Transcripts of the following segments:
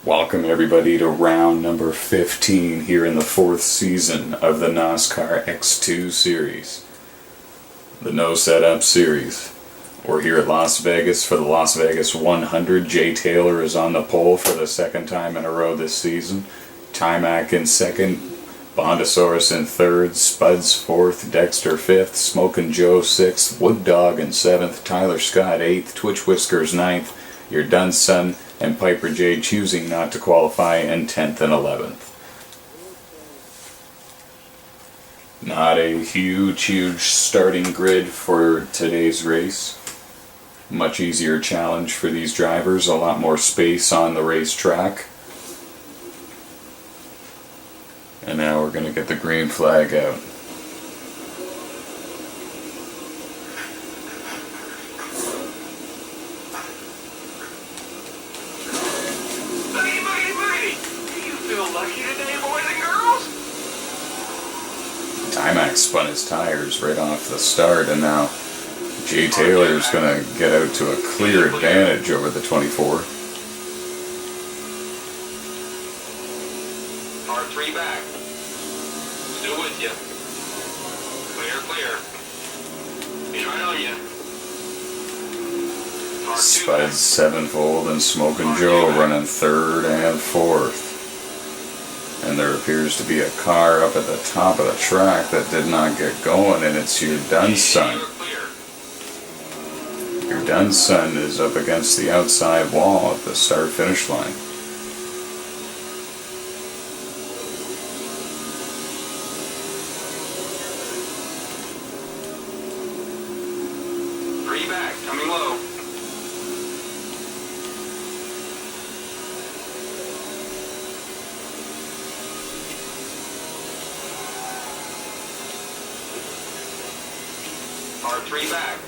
Welcome everybody to round number 15 here in the 4th season of the NOSSCAR X2 series. The No Setup series. We're here at Las Vegas for the Las Vegas 100. Jay Taylor is on the pole for the 2nd time in a row this season. Timac in 2nd, Bondosaurus in 3rd, Spuds 4th, Dexter 5th, Smokin' Joe 6th, Wood Dog in 7th, Tyler Scott 8th, Twitch Whiskers 9th, Your Done Son and Piper J choosing not to qualify in 10th and 11th. Not a huge starting grid for today's race. Much easier challenge for these drivers, a lot more space on the racetrack. And now we're going to get the green flag out. Timac spun his tires right off the start, and now Jay Taylor is going to get out to a clear advantage over the 24. R3 back. Still with you. Clear. He's right on you. Spuds 7-fold and Smokin' Joe running 3rd and 4th. And there appears to be a car up at the top of the track that did not get going, and it's Your Done Son. Your Done Son is up against the outside wall at the start-finish line. Three back, coming low. R3 back.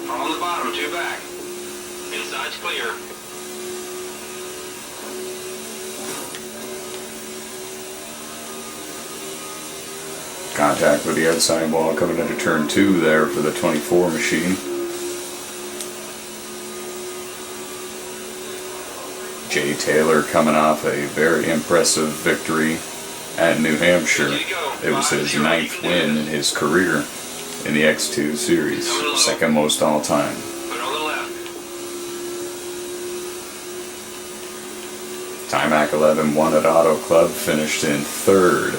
On the bottom, 2 back. Inside's clear. Contact with the outside wall coming into turn 2 there for the 24 machine. Jay Taylor coming off a very impressive victory at New Hampshire. It was his 9th win in his career in the X2 series, 2nd most all time. Timac 11 won at Auto Club, finished in 3rd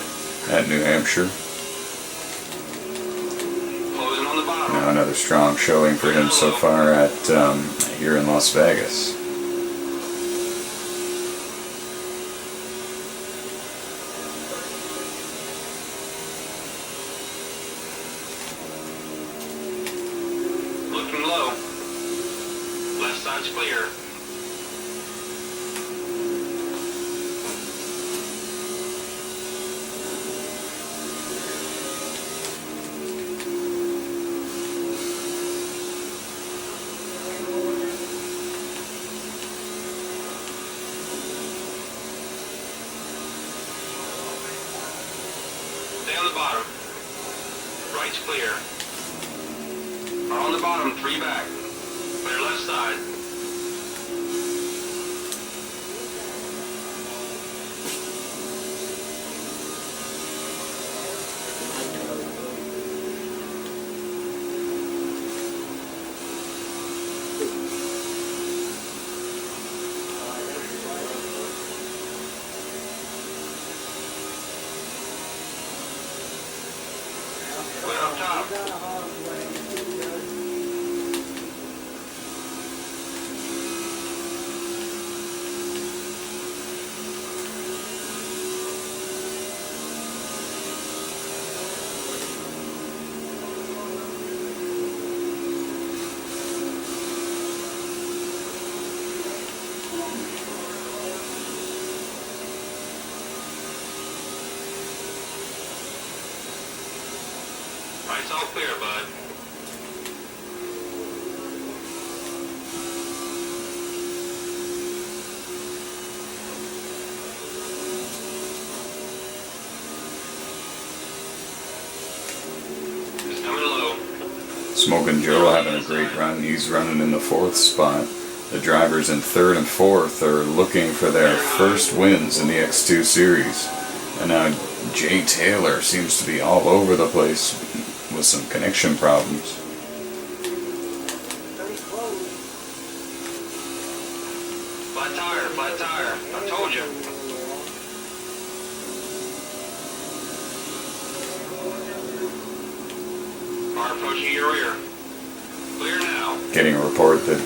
at New Hampshire. Now another strong showing for him so far at here in Las Vegas. Looking low. Left side's clear. Stay on the bottom. Right's clear. On the bottom, 3 back. Clear left side. Clear up top. Right's all clear, bud. It's coming low. Smokin' Joe having a great run. He's running in the 4th spot. The drivers in 3rd and 4th are looking for their first wins in the X2 Series. And now Jay Taylor seems to be all over the place with some connection problems. Flat tire. I told you. Car approaching your rear. Clear now. Getting a report that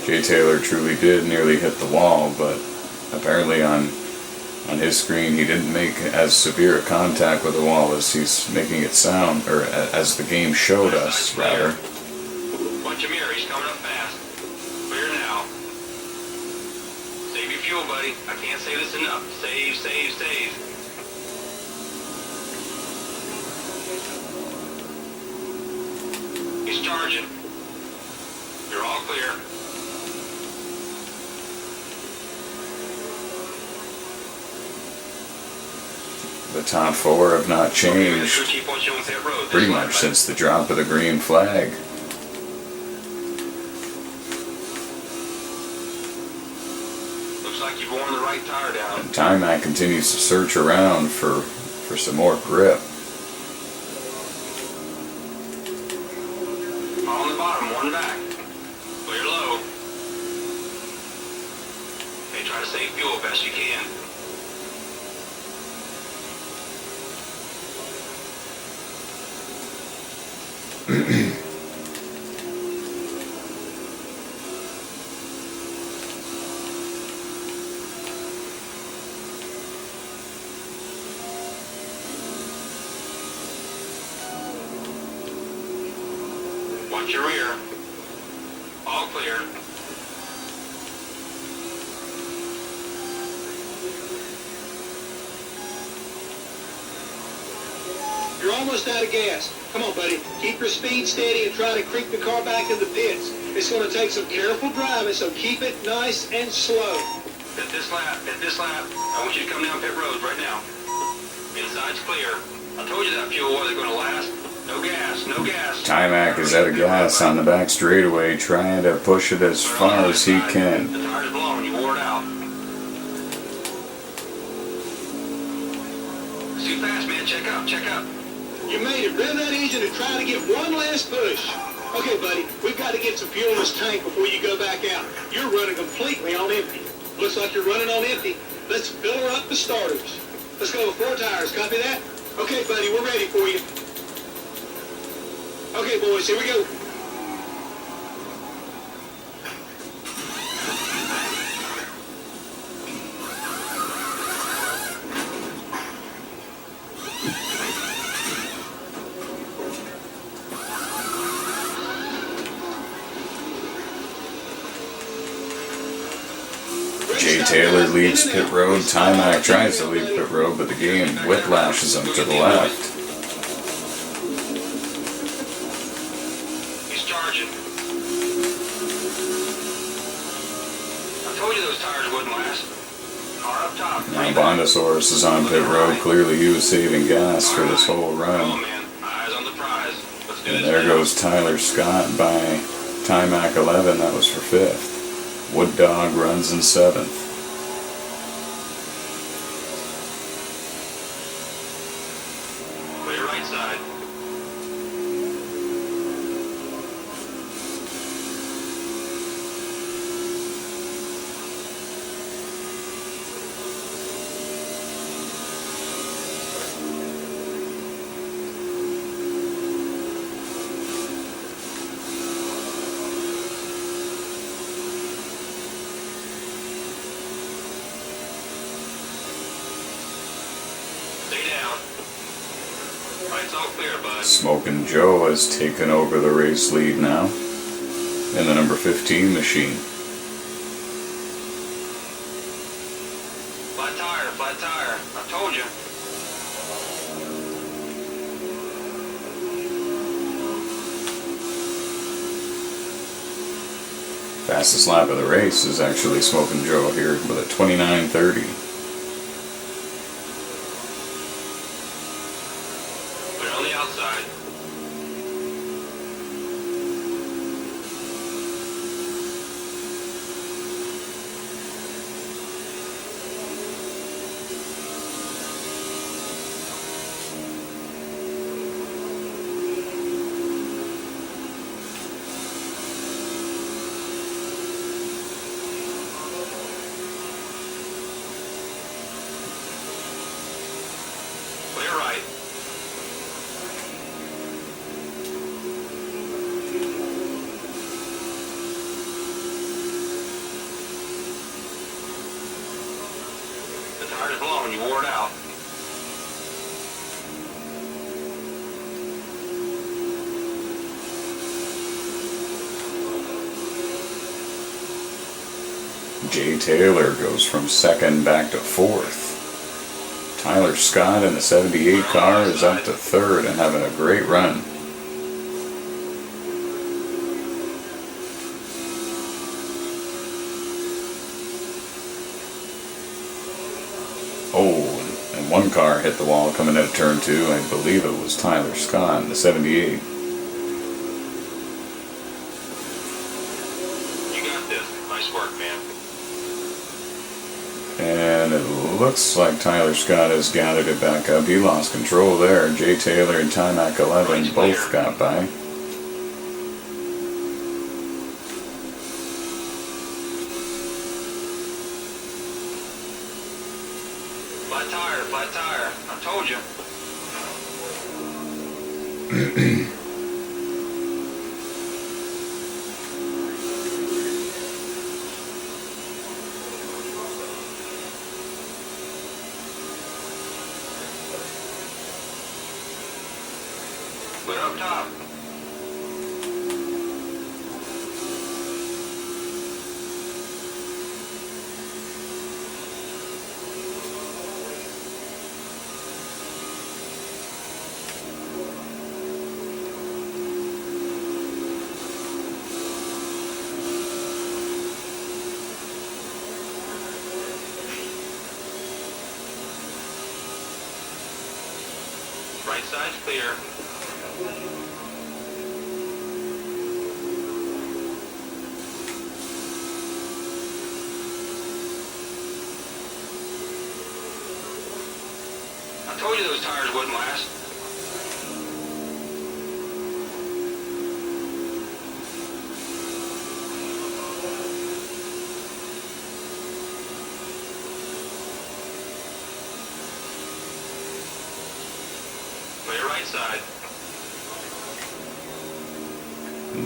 Jay Taylor truly did nearly hit the wall, but apparently on his screen he didn't make as severe a contact with the wall as he's making it sound, or as the game showed us, rather. Watch your mirror, he's coming up fast. Clear now. Save your fuel, buddy. I can't say this enough. Save. He's charging. You're all clear. The top 4 have not changed pretty much since the drop of the green flag. Looks like you've worn the right tire down. And Timac continues to search around for some more grip. On the bottom, one back. Clear low. Okay, try to save fuel best you can. Watch your rear. All clear. You're almost out of gas. Come on, buddy. Keep your speed steady and try to creep the car back in the pits. It's going to take some careful driving, so keep it nice and slow. Hit this lap. I want you to come down pit road right now. Inside's clear. I told you that fuel wasn't going to last. No gas. Timac is out of gas on the back straightaway, trying to push it as far as he can. The tire's blowing. You wore it out. It's too fast, man. Check up. You made it. Rev that engine and try to get one last push. Okay, buddy, we've got to get some fuel in this tank before you go back out. You're running completely on empty. Looks like you're running on empty. Let's fill her up the starters. Let's go with 4 tires. Copy that? Okay, buddy, we're ready for you. Okay, boys, here we go. Jay Taylor leaves pit road. Timac tries to leave pit road, but the game whiplashes him to the left. He's charging. I told you those tires wouldn't last. Car up top. Now Bondosaurus is on pit road. Clearly he was saving gas for this whole Come on, run. man. Eyes on the prize. Let's do And this there now. goes Tyler Scott by Timac 11. That was for 5th. Wood Dog runs in 7th. Clear right side. Stay down. Right's all clear, bud. Smokin' Joe has taken over the race lead now in the number 15 machine. Flat tire. I told you. Fastest lap of the race is actually Smokin' Joe here with a 29:30. Clear on the outside. blown. You wore it out. Jay Taylor goes from second back to fourth. Tyler Scott in the 78 car is up to third and having a great run. Oh, and one car hit the wall coming out of turn 2. I believe it was Tyler Scott in the 78. You got this. Nice work, man. And it looks like Tyler Scott has gathered it back up. He lost control there. Jay Taylor and Timac 11 both got by. Flat tire, flat tire. I told you. Put it up top. Right side's clear. I told you those tires wouldn't last. Clear right side.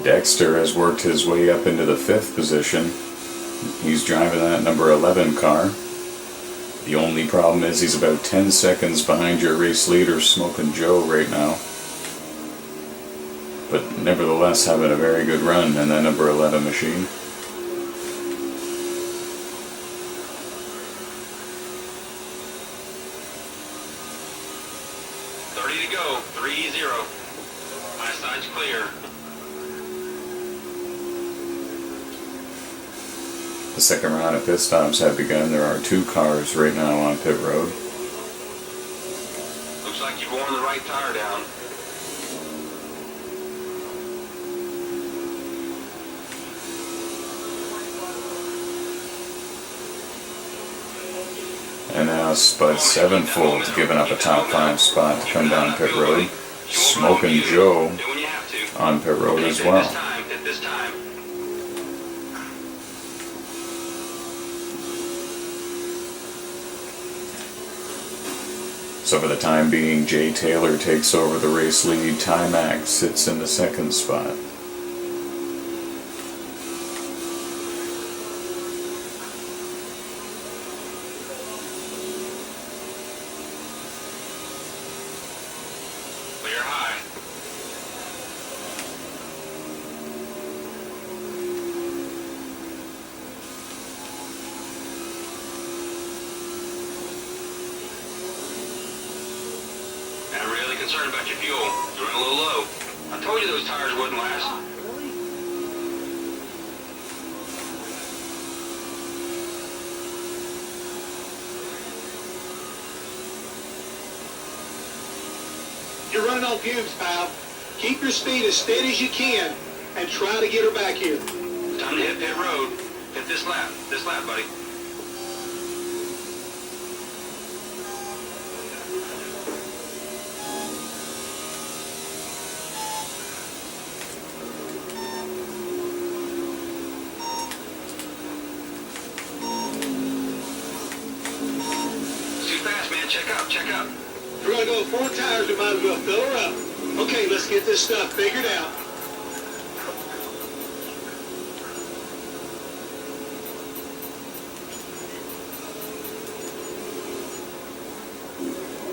Dexter has worked his way up into the 5th position. He's driving that number 11 car. The only problem is he's about 10 seconds behind your race leader, Smokin' Joe, right now. But nevertheless having a very good run in that number 11 machine. To go, 3-0. My side's clear. The second round of pit stops have begun. There are 2 cars right now on pit road. Looks like you've worn the right tire down. And now Spud Sevenfold giving up a top 5 spot to come down pit road. Smokin' Joe on pit road as well. At this time. So for the time being, Jay Taylor takes over the race lead. Timac sits in the 2nd spot. Clear high. I'm really concerned about your fuel. You're running a little low. I told you those tires wouldn't last. You're running on fumes, pal. Keep your speed as steady as you can and try to get her back here. Time to hit pit road. Hit this lap. This lap, buddy. Too fast, man. Check up. Check up. We're going to go with 4 tires. We might as well fill her up. Okay, let's get this stuff figured out.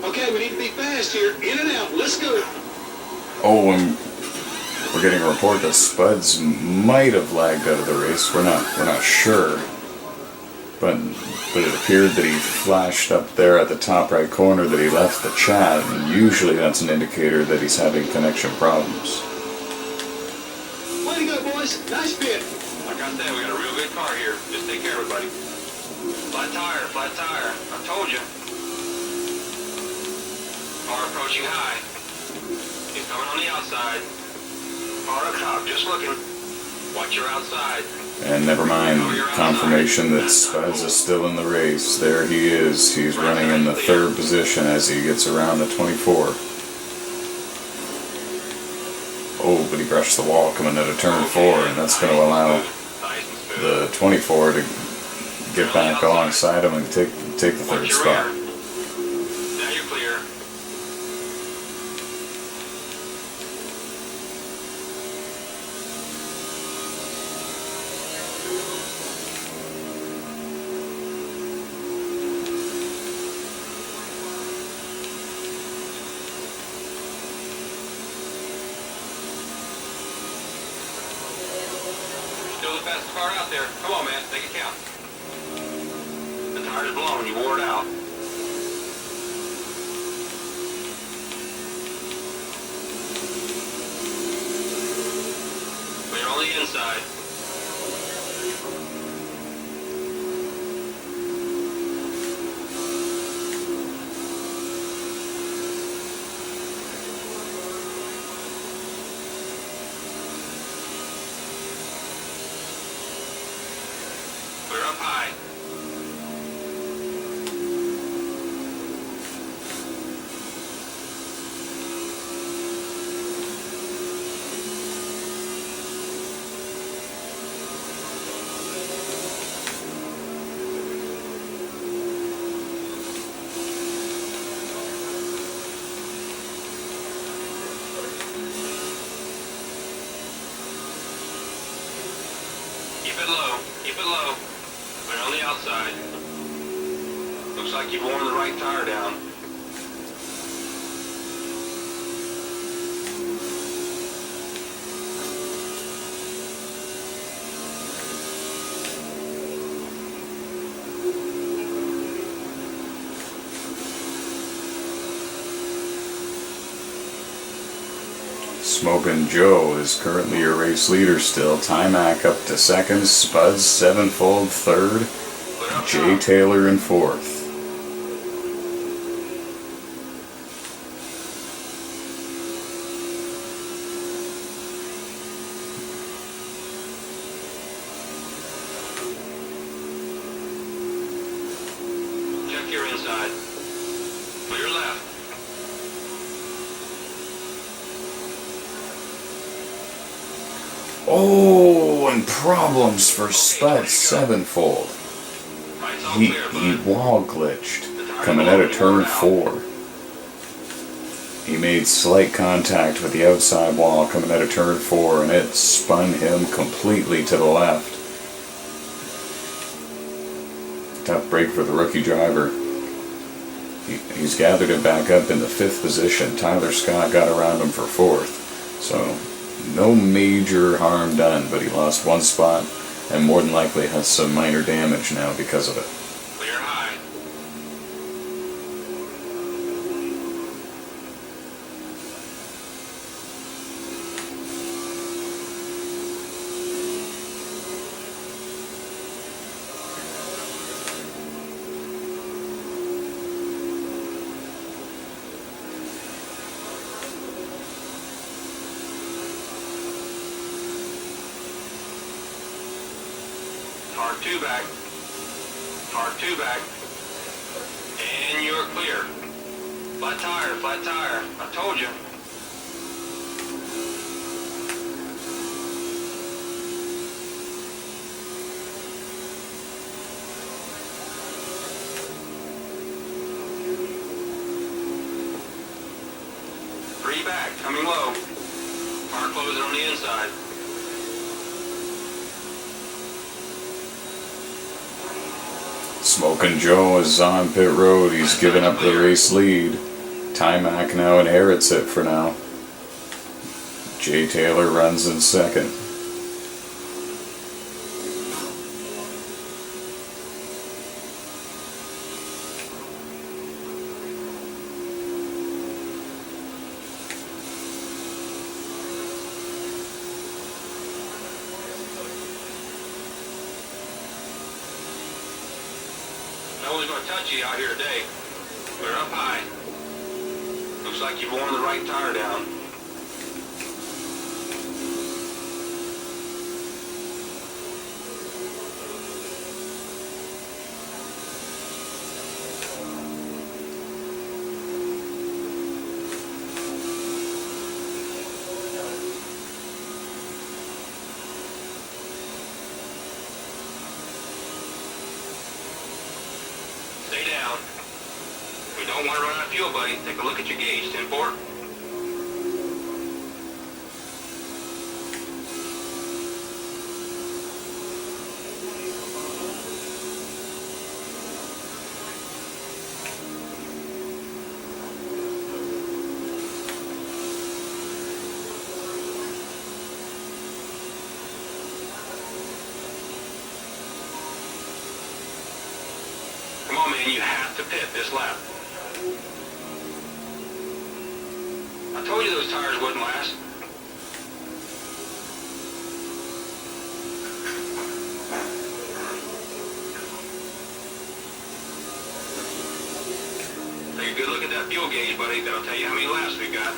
Okay, we need to be fast here. In and out. Let's go. Oh, and we're getting a report that Spuds might have lagged out of the race. We're not sure. But it appeared that he flashed up there at the top right corner that he left the chat, and usually that's an indicator that he's having connection problems. Way to go, boys. Nice pit. Like I said, we got a real good car here. Just take care, everybody. Flat tire, flat tire. I told you. Car approaching high. He's coming on the outside. Car up top, just looking. Watch your outside. And never mind, confirmation that Spuds is still in the race. There he is. He's running in the third position as he gets around the 24. Oh, but he brushed the wall coming out of turn 4, and that's going to allow the 24 to get back alongside him and take the third spot. Now you're clear. Still the fastest car out there. Come on, man. Make it count. The tire's blown. You wore it out. We're on the inside. We're up high. Keep it low. Keep it low. We're on the outside. Looks like you've worn the right tire down. Smokin' Joe is currently your race leader still. Timac up to second, Spuds sevenfold third, Jay Taylor in fourth. Check your inside. Clear left. Oh, and problems for Spuds sevenfold. Lights all He clear, bud. wall glitched coming out of turn 4. He made slight contact with the outside wall coming out of turn 4, and it spun him completely to the left. Tough break for the rookie driver. He's gathered it back up in the 5th position. Tyler Scott got around him for 4th. So no major harm done, but he lost 1 spot and more than likely has some minor damage now because of it. Clear high. Car 2 back. Car 2 back. And you're clear. Flat tire, flat tire. I told you. Three back, coming low. Car closing on the inside. Smokin' Joe is on pit road. He's given up the race lead. Timac now inherits it for now. Jay Taylor runs in second. No one's going to touch you out here today. We're up high. Looks like you've worn the right tire down. Stay down. We don't want to run out of fuel, buddy. Take a look at your gauge. 10-4. Come on, man. You have to pit this lap. I told you those tires wouldn't last. Take a good look at that fuel gauge, buddy. That'll tell you how many laps we got.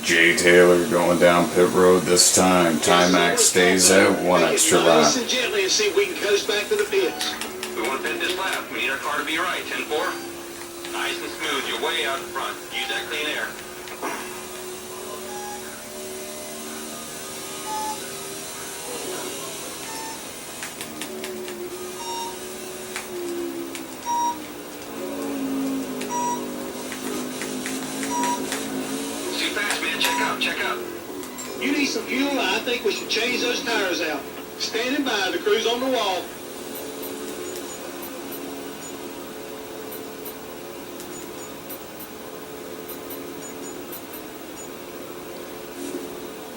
Jay Taylor going down pit road this time. Timac stays out one extra lap. Nice and gently and see if we can coast back to the pits. We want to pit this lap. We need our car to be right. 10-4. Nice and smooth. You're way out in front. Use that clean air. Too fast, man. Check up. Check up. You need some fuel. I think we should change those tires out. Standing by. The crew's on the wall.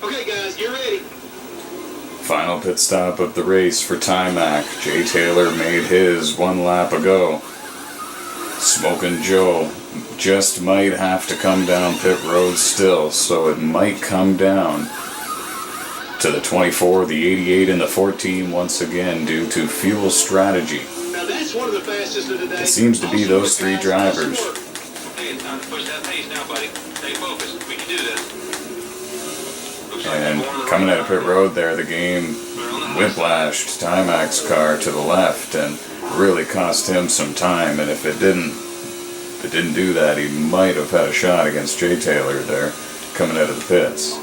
Okay, guys, get ready. Final pit stop of the race for Timac. Jay Taylor made his 1 lap ago. Smokin' Joe just might have to come down pit road still, so it might come down to the 24, the 88, and the 14 once again due to fuel strategy. Now that's one of the fastest of the day. It seems to be Also those the 3 fastest drivers. work. Okay, it's time to push that pace now, buddy. Stay focused. We can do this. Looks like And you've worn the coming right out of pit tire. road there, the game We're on the high whiplashed Timac's car to the left and really cost him some time. And if it didn't do that, he might have had a shot against Jay Taylor there coming out of the pits.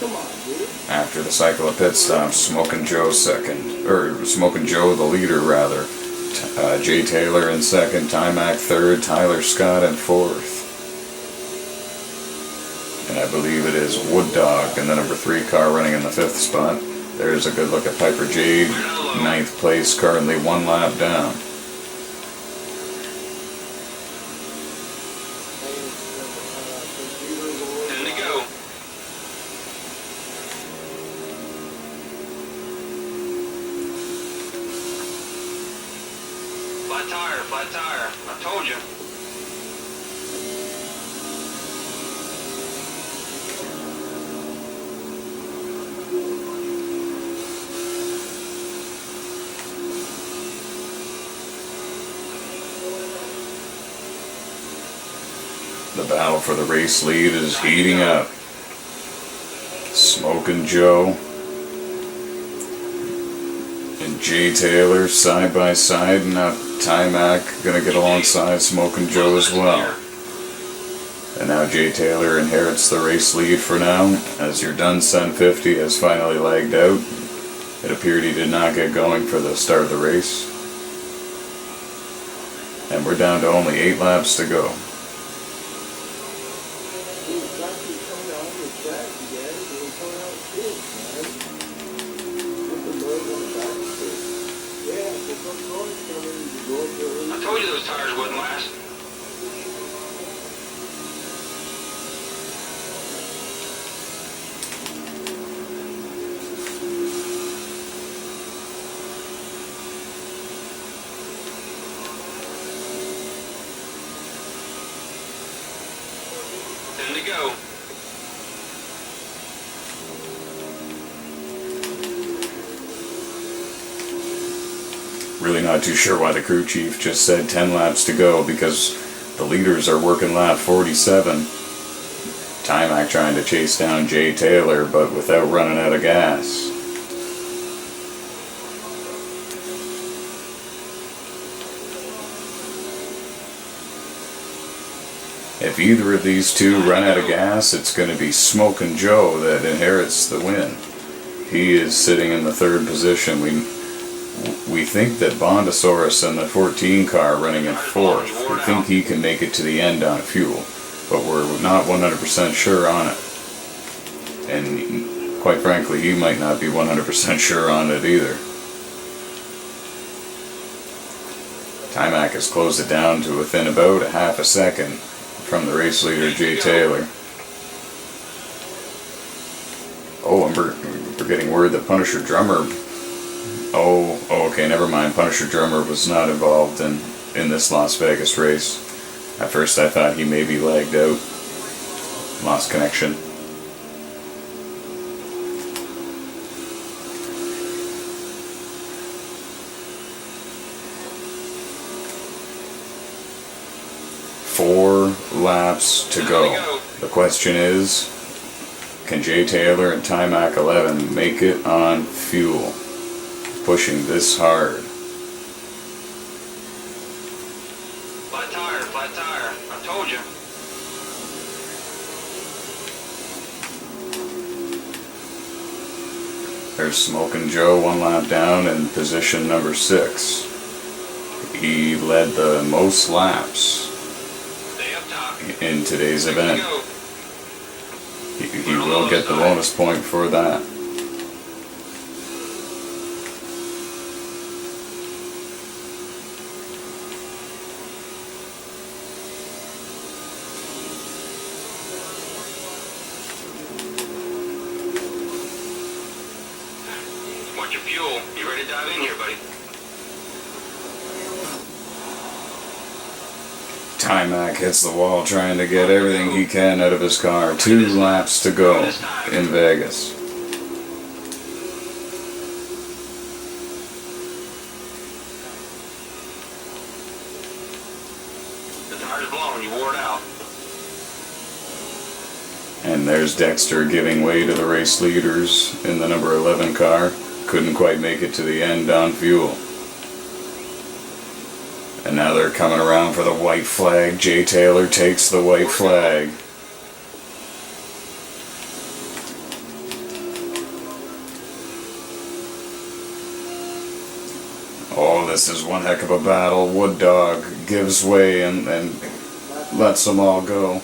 Come on, dude. After the cycle of pit stops, Smokin' Joe second, or Smokin' Joe the leader rather. Jay Taylor in second, Timac third, Tyler Scott in fourth. And I believe it is Wood Dog in the number 3 car running in the 5th spot. There's a good look at Piper Jade, 9th place, currently 1 lap down. Ten to go. Flat tire, flat tire. I told you. The battle for the race lead is heating up. Smokin' Joe and Jay Taylor side by side, and now Timac gonna get alongside Smokin' Joe as well. And now Jay Taylor inherits the race lead for now, as your Dunsun 50 has finally lagged out. It appeared he did not get going for the start of the race. And we're down to only 8 laps to go. I told you those tires wouldn't last. Time to go. Really not too sure why the crew chief just said 10 laps to go, because the leaders are working lap 47. Timac trying to chase down Jay Taylor, but without running out of gas. If either of these two run out of gas, it's going to be Smokin' Joe that inherits the win. He is sitting in the 3rd position. We think that Bondosaurus in the 14 car running in 4th. We think he can make it to the end on fuel, but we're not 100% sure on it. And quite frankly, he might not be 100% sure on it either. Timac has closed it down to within about a half a second from the race leader, Jay Taylor. Oh, and we're getting word that Punisher Drummer... Oh, okay, never mind. Punisher Drummer was not involved in this Las Vegas race. At first I thought he maybe lagged out. Lost connection. Four laps to go. The question is, can Jay Taylor and Timac 11 make it on fuel? Pushing this hard. Flat tire. I told you. There's Smokin' Joe 1 lap down in position number 6. He led the most laps Stay up top. in today's event. Go. He will get the bonus point for that. Watch your fuel. You ready to dive in here, buddy? Timac hits the wall trying to get everything he can out of his car. 2 laps to go in Vegas. The tire's blown. You wore it out. And there's Dexter giving way to the race leaders in the number 11 car. Couldn't quite make it to the end on fuel. And now they're coming around for the white flag. Jay Taylor takes the white flag. Oh, this is one heck of a battle. Wood Dog gives way and lets them all go.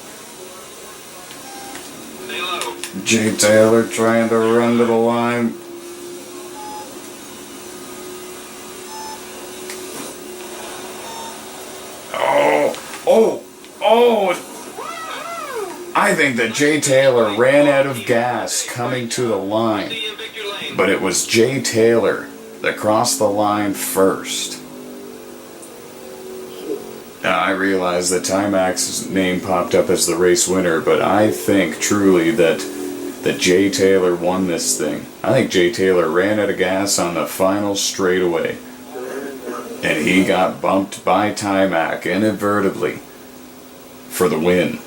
Stay low. Jay Taylor trying to run to the line. I think that Jay Taylor ran out of gas coming to the line, See you in Victory Lane. but it was Jay Taylor that crossed the line first. Now, I realize that Timac's name popped up as the race winner, but I think truly that Jay Taylor won this thing. I think Jay Taylor ran out of gas on the final straightaway, and he got bumped by Timac inadvertently for the win.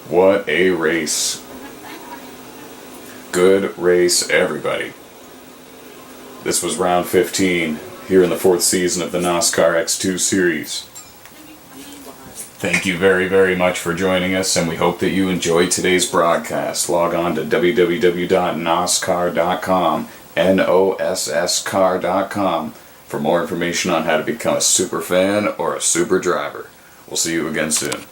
What a race. Good race, everybody. This was round 15 here in the 4th season of the NOSSCAR X2 series. Thank you very, very much for joining us, and we hope that you enjoyed today's broadcast. Log on to www.nosscar.com, NOSSCAR.com, for more information on how to become a super fan or a super driver. We'll see you again soon.